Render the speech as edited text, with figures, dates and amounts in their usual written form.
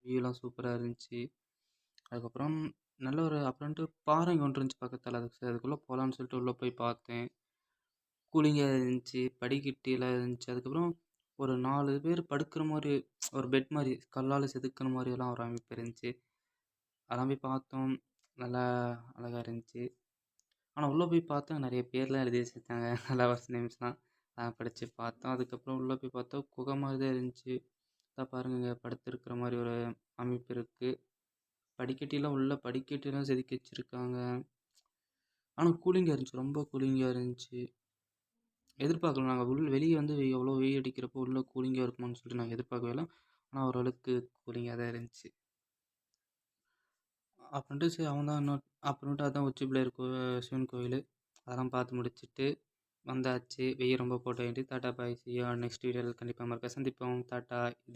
வியூலாம் சூப்பரா இருந்துச்சு. அதுக்கப்புறம் நல்ல ஒரு அப்புறமேட்டு பாறைங்க ஒன்று இருந்துச்சு பக்கத்துல. சரி அதுக்குள்ள போலான்னு சொல்லிட்டு உள்ள போய் பார்த்தேன். கூலிங்கா இருந்துச்சு. படிக்கட்டிலாம் இருந்துச்சு. அதுக்கப்புறம் ஒரு 4 பேர் படுக்கிற மாரி ஒரு பெட் மாரி கல்லால செதுக்குன மாரியெல்லாம் ஒரு அமைப்பு இருந்துச்சு. அதெல்லாம் போய் பார்த்தோம். நல்லா அழகா இருந்துச்சு. ஆனா உள்ள போய் பார்த்தா நெறைய பேர்லாம் எழுதி வச்சிருந்தாங்க. லவர்ஸ் நேம்ஸ்லாம். படிச்சு பார்த்தோம். அதுக்கப்புறம் உள்ள போய் பார்த்தா குகை மாரி தான் இருந்துச்சு. பாருங்கங்க படுத்திருக்கிற மாரி ஒரு அமைப்பு இருக்கு. படிக்கட்டிலாம் உள்ள படிக்கட்டுலாம் செதுக்கி வச்சிருக்காங்க. ஆனா கூலிங்கா இருந்துச்சு. ரொம்ப கூலிங்கா இருந்துச்சு. எதிர்பார்க்கல. நாங்க வெளிய வந்து எவ்வளோ வெயில் அடிக்கிறப்போ உள்ள கூலிங்கா இருக்குமான்னு சொல்லிட்டு நாங்க எதிர்பார்க்கவே இல்ல. ஆனா ஓரளவுக்கு கூலிங்கா தான் இருந்துச்சு. அப்புறமேட்டு சரி அவன் தான் இன்னும் அப்புறமேட்டு அதான் உச்சி பிள்ளையார் சிவன் கோயிலு. அதெல்லாம் பார்த்து முடிச்சுட்டு வந்தாச்சு. வெயில் ரொம்ப போட்ட வேண்டி tata bye C you next வீடியோவில் கண்டிப்பா மறக்காம சந்திப்போம். டாட்டா.